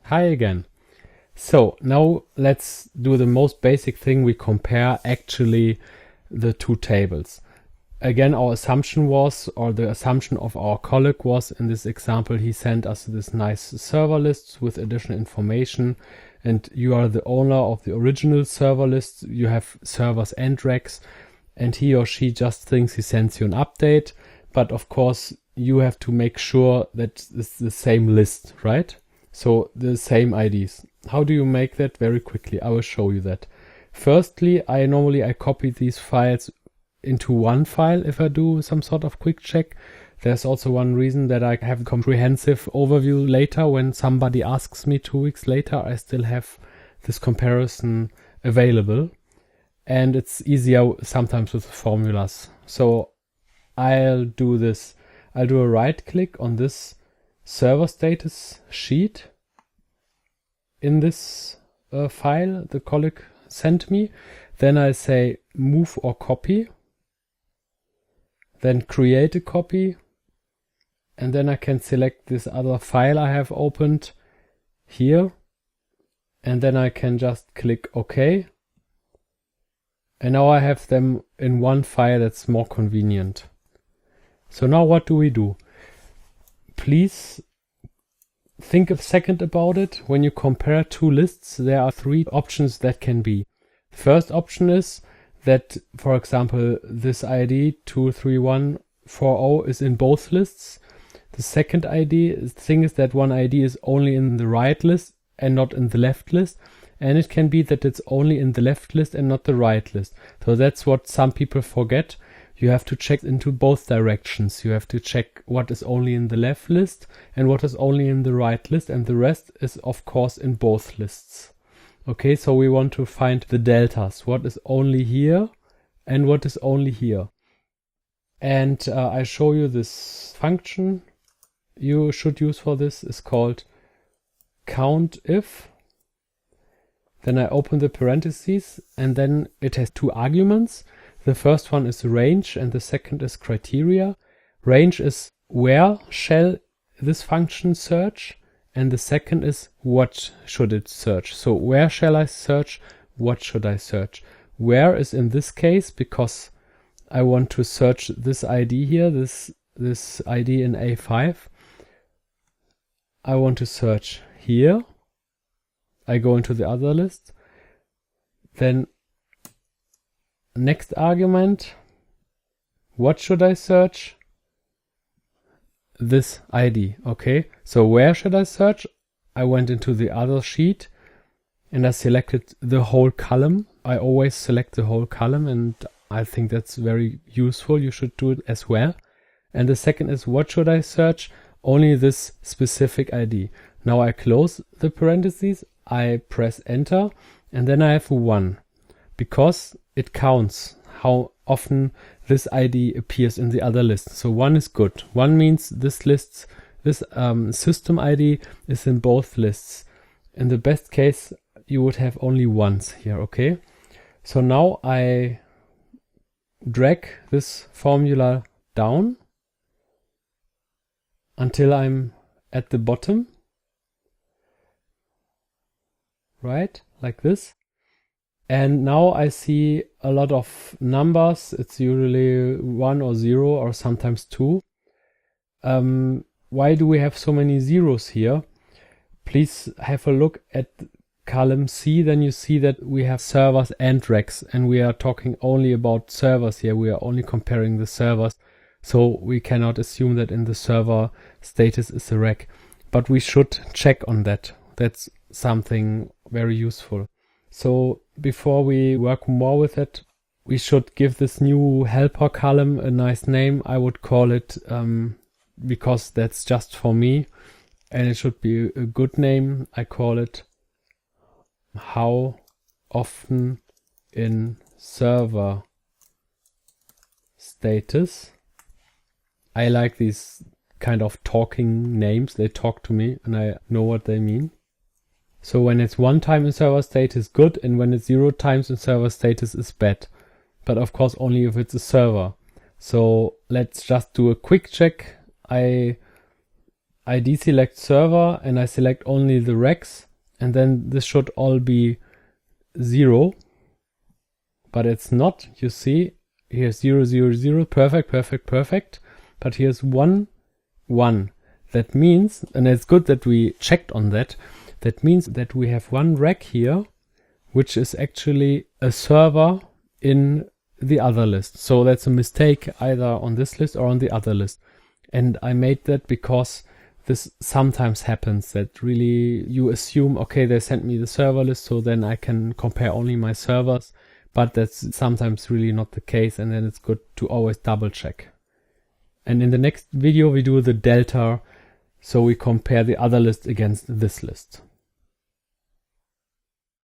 Hi again. So now let's do the most basic thing. We compare actually the two tables. Again, our assumption was, or the assumption of our colleague was, in this example, he sent us this nice server list with additional information, and you are the owner of the original server list. You have servers and racks, and he or she just thinks he sends you an update, but of course you have to make sure that it's the same list, right? So the same IDs. How do you make that? Very quickly, I will show you that. Firstly, I normally copy these files into one file if I do some sort of quick check. There's also one reason that I have a comprehensive overview later. When somebody asks me 2 weeks later, I still have this comparison available. And it's easier sometimes with formulas. So I'll do this. I'll do a right click on this server status sheet in this file the colleague sent me. Then I say move or copy. Then create a copy. And then I can select this other file I have opened here. And then I can just click OK. And now I have them in one file that's more convenient. So now what do we do? Please think a second about it. When you compare two lists, there are 3 options that can be. The first option is that, for example, this ID 23140 is in both lists. The second thing is that one ID is only in the right list and not in the left list. And it can be that it's only in the left list and not the right list. So that's what some people forget. You have to check into both directions. You have to check what is only in the left list and what is only in the right list. And the rest is, of course, in both lists. Okay, so we want to find the deltas. What is only here and what is only here. And I show you this function you should use for this. Is called COUNTIF. Then I open the parentheses, and then it has 2 arguments. The first one is range and the second is criteria. Range is where shall this function search, and the second is what should it search. So where shall I search? What should I search? Where is in this case because I want to search this ID here, this ID in A5. I want to search here. I go into the other list. Then next argument, what should I search? This ID, okay? So where should I search? I went into the other sheet and I selected the whole column. I always select the whole column, and I think that's very useful. You should do it as well. And the second is, what should I search? Only this specific ID. Now I close the parentheses. I press enter, and then I have 1 because it counts how often this ID appears in the other list. So 1 is good. 1 means this system ID is in both lists. In the best case, you would have only once here, okay? So now I drag this formula down until I'm at the bottom. Right, like this. And now I see a lot of numbers. It's usually 1 or 0 or sometimes 2. Why do we have so many zeros here? Please have a look at column C. Then you see that we have servers and racks, and we are talking only about servers here. We are only comparing the servers. So we cannot assume that in the server status is a rack. But we should check on that. That's something very useful. So before we work more with it, we should give this new helper column a nice name. I would call it, because that's just for me, and it should be a good name. I call it how often in server status. I like these kind of talking names. They talk to me and I know what they mean. So when it's 1 time in server status, good, and when it's 0 times in server status is bad. But of course only if it's a server. So let's just do a quick check. I I deselect server and I select only the recs, and then this should all be 0, but it's not. You see, here's 0, 0, 0, perfect, perfect, perfect, but here's 1, 1. That means, and it's good that we checked on that, that means that we have one rec here, which is actually a server in the other list. So that's a mistake either on this list or on the other list. And I made that because this sometimes happens, that really you assume, okay, they sent me the server list, so then I can compare only my servers, but that's sometimes really not the case, and then it's good to always double check. And in the next video we do the delta, so we compare the other list against this list.